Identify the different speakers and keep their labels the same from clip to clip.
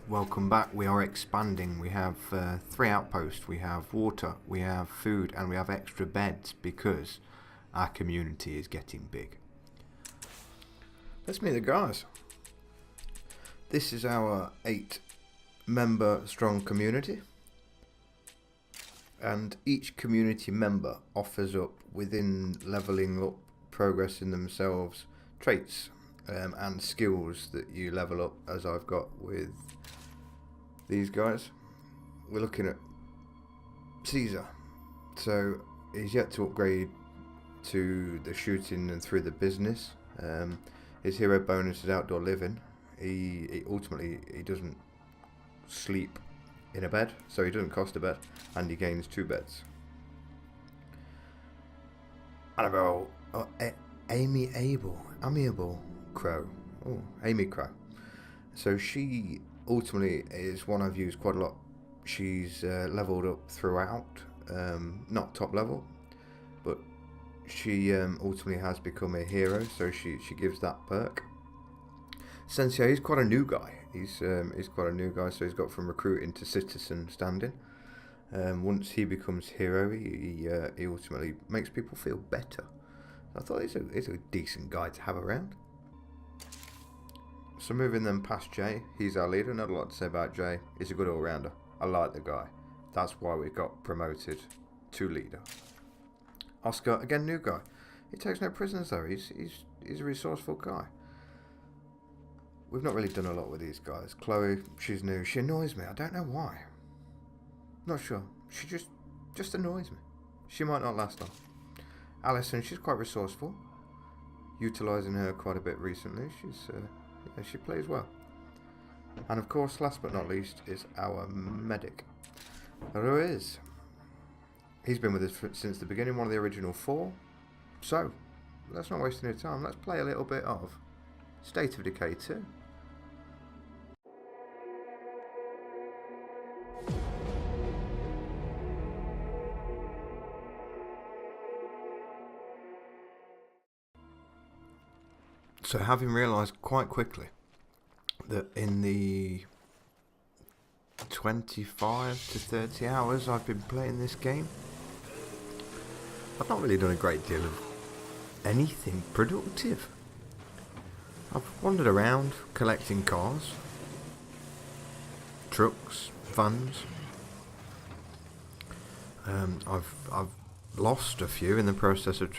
Speaker 1: Welcome back. We are expanding. We have 3 outposts. We have water, we have food, and we have extra beds because our community is getting big. Let's meet the guys. This is our 8-member strong community, and each community member offers up, within leveling up, progressing themselves, traits and skills that you level up, as I've got with these guys. We're looking at Caesar. So he's yet to upgrade to the shooting and through the business. His hero bonus is outdoor living. He ultimately doesn't sleep in a bed, so he doesn't cost a bed, and he gains 2 beds. Annabelle, Amiable Crow. Oh, Amy Crow. So she ultimately is one I've used quite a lot. She's leveled up throughout, not top level, but she ultimately has become a hero, so she gives that perk. Sensei, he's quite a new guy. He's quite a new guy, so he's got from recruiting to citizen standing. Once he becomes hero, he ultimately makes people feel better. I thought he's a decent guy to have around. So moving them past Jay, he's our leader. Not a lot to say about Jay. He's a good all-rounder. I like the guy. That's why we got promoted to leader. Oscar, again, new guy. He takes no prisoners though. He's a resourceful guy. We've not really done a lot with these guys. Chloe, she's new. She annoys me. I don't know why. Not sure. She just annoys me. She might not last long. Alison, she's quite resourceful. Utilising her quite a bit recently. She plays well. And of course, last but not least, is our medic, Ruiz. He's been with us since the beginning, one of the original 4. So, let's not waste any time. Let's play a little bit of State of Decay 2. So having realised quite quickly that in the 25 to 30 hours I've been playing this game, I've not really done a great deal of anything productive. I've wandered around collecting cars, trucks, vans. I've lost a few in the process of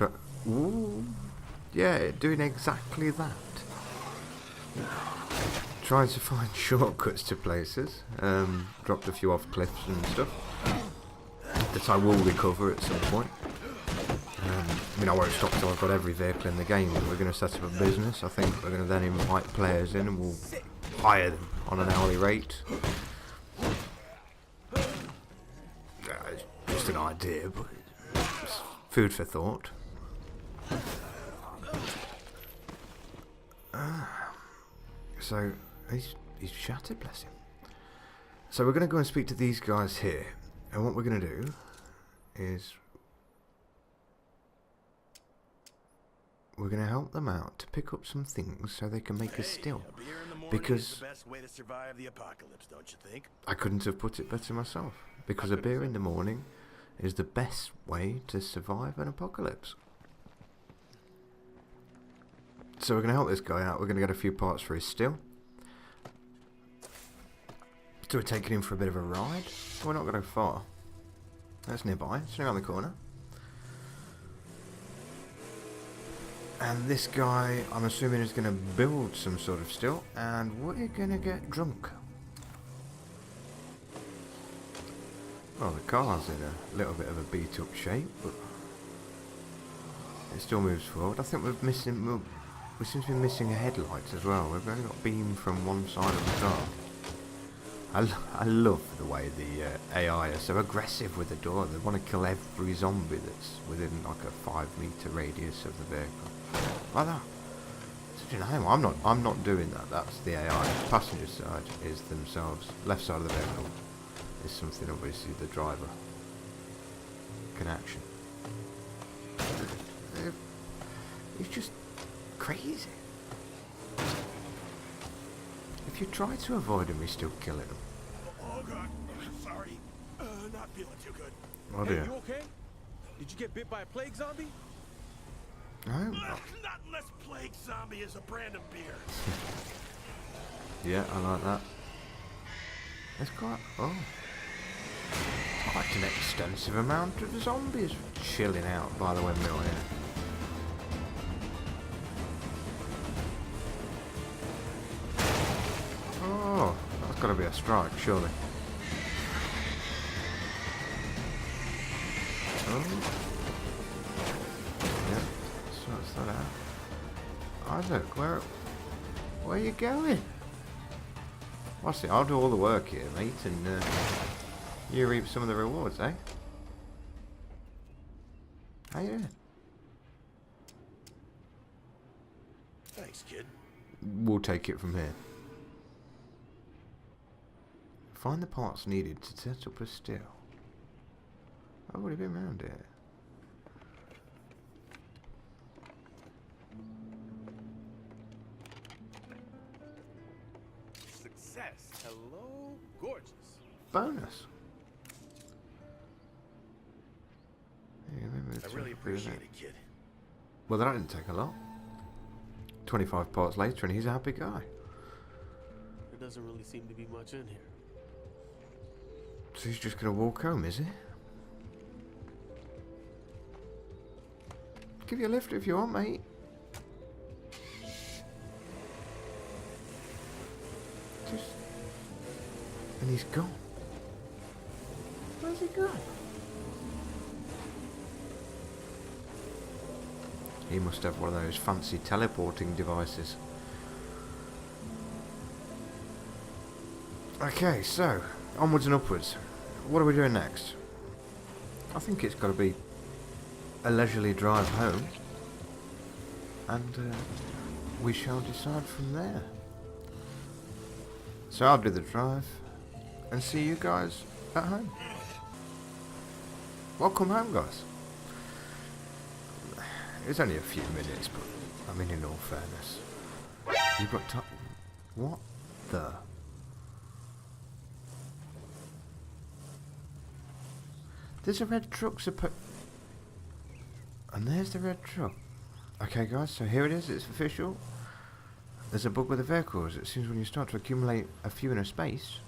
Speaker 1: yeah, doing exactly that. Trying to find shortcuts to places. Dropped a few off cliffs and stuff that I will recover at some point. I mean, I won't stop till I've got every vehicle in the game. We're going to set up a business. I think we're going to then invite players in and we'll hire them on an hourly rate. It's just an idea, but it's food for thought. So he's shattered, bless him. So we're going to go and speak to these guys here, and what we're going to do is we're going to help them out to pick up some things so they can make a still. Because
Speaker 2: the best way to survive the apocalypse, don't you think?
Speaker 1: I couldn't have put it better myself. Because a beer in the morning is the best way to survive an apocalypse. So we're going to help this guy out. We're going to get a few parts for his still. So we're taking him for a bit of a ride. We're not going to go far. That's nearby. It's around the corner. And this guy, I'm assuming, is going to build some sort of still. And we're going to get drunk. Well, the car's in a little bit of a beat up shape, but it still moves forward. I think we seem to be missing a headlight as well. We've only got beam from one side of the car. I love the way the AI are so aggressive with the door. They want to kill every zombie that's within like a 5-meter radius of the vehicle. Like that. Such an aim. I'm not doing that. That's the AI. Passenger side is themselves. Left side of the vehicle is something obviously the driver can action. It's just crazy. If you try to avoid him, he's still killing him.
Speaker 2: Oh God, sorry. Not feeling too good.
Speaker 1: Oh
Speaker 3: Hey,
Speaker 1: dear.
Speaker 3: you okay? Did you get bit by a plague zombie?
Speaker 1: No.
Speaker 2: Not unless Plague Zombie is a brand of beer.
Speaker 1: Yeah, I like that. There's quite an extensive amount of zombies chilling out by the windmill here. Oh, that's got to be a strike, surely. Oh. Yeah, sorts that out. Isaac, where are you going? What's it? I'll do all the work here, mate, and you reap some of the rewards, eh? How you doing?
Speaker 2: Thanks, kid.
Speaker 1: We'll take it from here. Find the parts needed to set up a still. I've already been around here.
Speaker 3: Success. Hello, gorgeous.
Speaker 1: Bonus. Yeah, maybe
Speaker 2: I really appreciate it, kid.
Speaker 1: Well, that didn't take a lot. 25 parts later, and he's a happy guy.
Speaker 3: There doesn't really seem to be much in here.
Speaker 1: So he's just gonna walk home, is he? Give you a lift if you want, mate. And he's gone. Where's he gone? He must have one of those fancy teleporting devices. Okay, so onwards and upwards. What are we doing next? I think it's got to be a leisurely drive home, and we shall decide from there. So I'll do the drive and see you guys at home. Welcome home, guys. It's only a few minutes, but I mean, in all fairness, you've got time. What the? There's a red truck and there's the red truck. Okay, guys, so here it is. It's official. There's a bug with the vehicles. It seems when you start to accumulate a few in a space,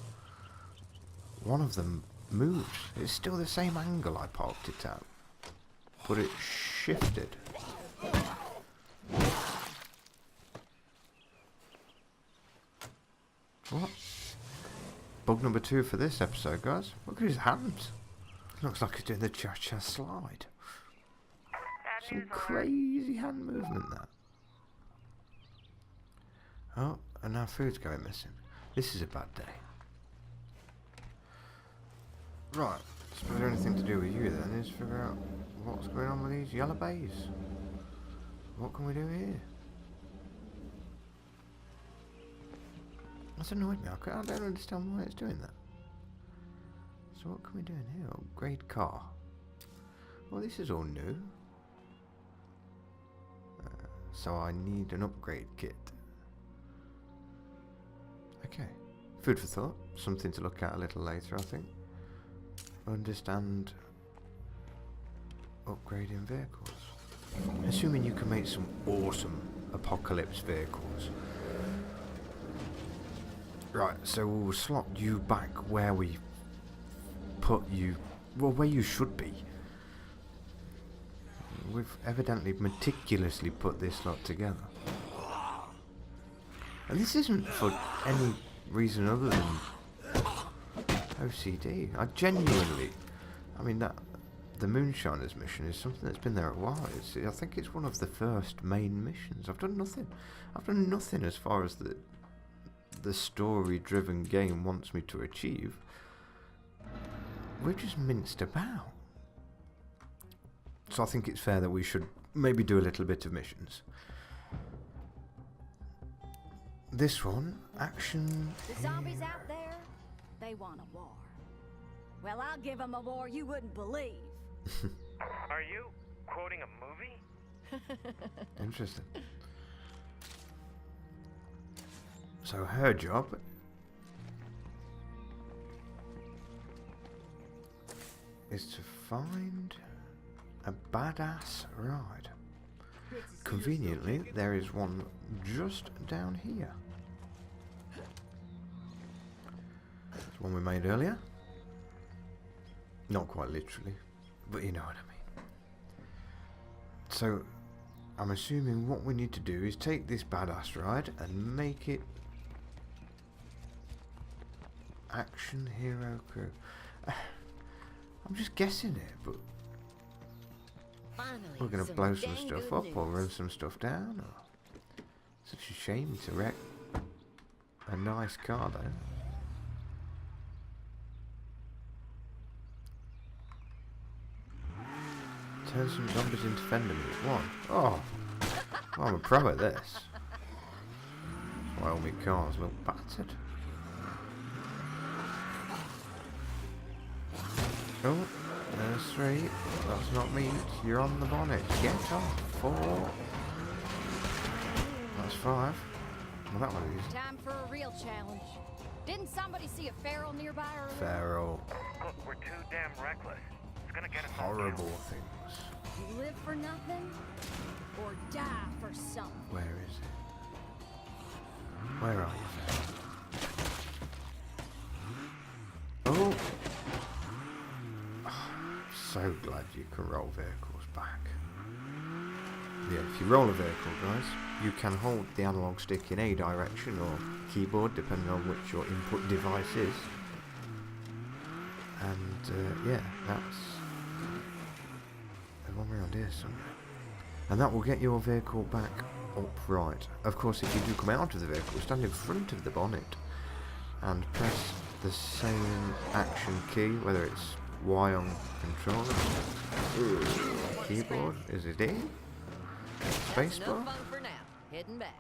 Speaker 1: one of them moves. It's still the same angle I parked it at, but it shifted. What? Bug number 2 for this episode, guys. Look at his hands. Looks like he's doing the cha-cha slide. Some crazy hand movement there. Oh, and our food's going missing. This is a bad day. Right, suppose the only thing to do with you then is figure out what's going on with these yellow bays. What can we do here? That's annoyed me. I don't understand why it's doing that. So what can we do in here? Upgrade car. Well, this is all new. So I need an upgrade kit. Okay. Food for thought. Something to look at a little later, I think. Understand upgrading vehicles. Assuming you can make some awesome apocalypse vehicles. Right, so we'll slot you back where we put you, well, where you should be. We've evidently meticulously put this lot together. And this isn't for any reason other than OCD. I genuinely, I mean, that the Moonshiners mission is something that's been there a while. I think it's one of the first main missions. I've done nothing as far as the story-driven game wants me to achieve. We're just minced about. So I think it's fair that we should maybe do a little bit of missions. This one, action.
Speaker 4: The zombies out there, they want a war. Well, I'll give them a war you wouldn't believe.
Speaker 5: Are you quoting a movie?
Speaker 1: Interesting. So her job is to find a badass ride. Conveniently, there is one just down here. It's one we made earlier. Not quite literally, but you know what I mean. So, I'm assuming what we need to do is take this badass ride and make it action hero crew. I'm just guessing it, but
Speaker 6: Finally,
Speaker 1: we're going to blow some stuff up or run some stuff down. Or... Such a shame to wreck a nice car though. Turn some zombies into fender meat. One. Oh, well, I'm a pro at this. Why all my cars look battered. Oh, there's 3. That's not meat. You're on the bonnet. Get off. 4. That's 5. Well, that one is.
Speaker 4: Time for a real challenge. Didn't somebody see a feral nearby earlier?
Speaker 1: Feral.
Speaker 5: Look, we're too damn reckless. It's gonna get us all
Speaker 1: Horrible
Speaker 5: killed.
Speaker 1: things.
Speaker 4: Live for nothing or die for something.
Speaker 1: Where is it? Where are you, Feral? Oh! So glad you can roll vehicles back. Yeah, if you roll a vehicle, guys, you can hold the analog stick in a direction or keyboard, depending on which your input device is. And yeah, that's the one around here somewhere. And that will get your vehicle back upright. Of course, if you do come out of the vehicle, stand in front of the bonnet and press the same action key, whether it's Y on controller, keyboard, is it A?
Speaker 6: That's no
Speaker 1: Spacebar?
Speaker 6: fun for now. Heading back.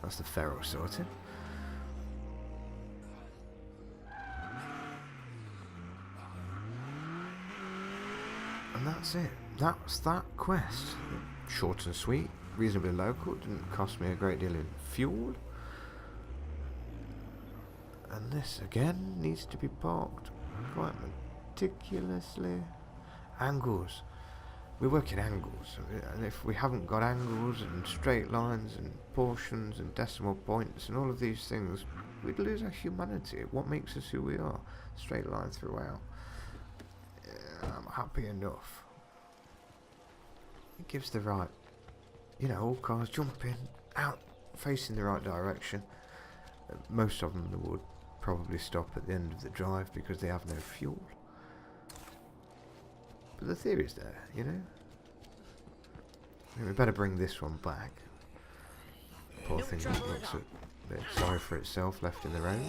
Speaker 1: That's the Feral sorted. And that's it. That's that quest. Short and sweet, reasonably local, didn't cost me a great deal in fuel. And this again needs to be parked quite meticulously. Angles. We work in angles, and if we haven't got angles and straight lines and portions and decimal points and all of these things, we'd lose our humanity. What makes us who we are? Straight line throughout. I'm happy enough. It gives the right, you know, all cars jumping out, facing the right direction. Most of them would probably stop at the end of the drive because they have no fuel. But the theory's there, you know. I think we better bring this one back. Poor
Speaker 6: No
Speaker 1: thing
Speaker 6: trouble
Speaker 1: looks
Speaker 6: at all.
Speaker 1: a bit sorry for itself, left in the road.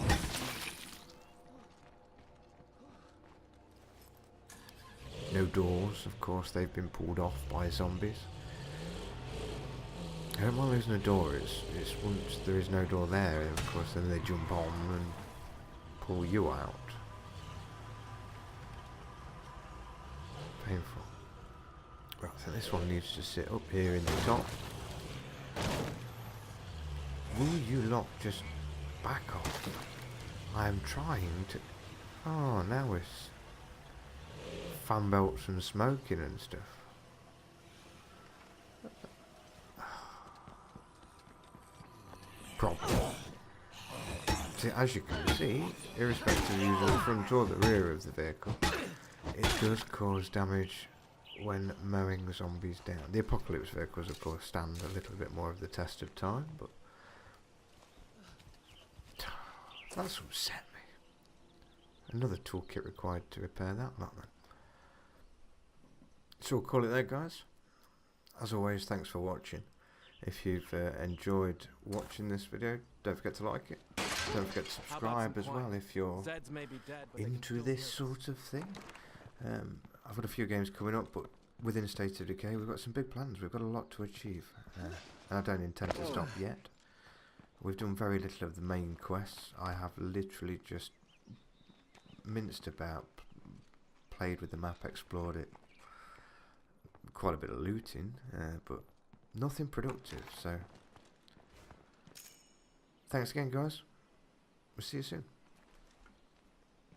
Speaker 1: No doors, of course, they've been pulled off by zombies. I don't mind losing a door, it's once there is no door there, and of course then they jump on and pull you out. Painful. Right, so this one needs to sit up here in the top. Will you lot just back off? I am trying to... Oh, now it's fan belts and smoking and stuff. Problem. See, as you can see, irrespective of using the front or the rear of the vehicle, it does cause damage when mowing zombies down. The apocalypse vehicles, of course, stand a little bit more of the test of time, but that's upset me. Another toolkit required to repair that, not then. So we'll call it there, guys. As always, thanks for watching. If you've enjoyed watching this video, don't forget to like it. Don't forget to subscribe as well if you're
Speaker 3: Zeds may be dead, but they can
Speaker 1: into
Speaker 3: still
Speaker 1: this
Speaker 3: hear us.
Speaker 1: sort of thing. I've got a few games coming up, but within State of Decay we've got some big plans. We've got a lot to achieve, and I don't intend to stop yet. We've done very little of the main quests. I have literally just minced about, played with the map, explored it. Quite a bit of looting, but nothing productive. So Thanks again, guys. We'll see you soon.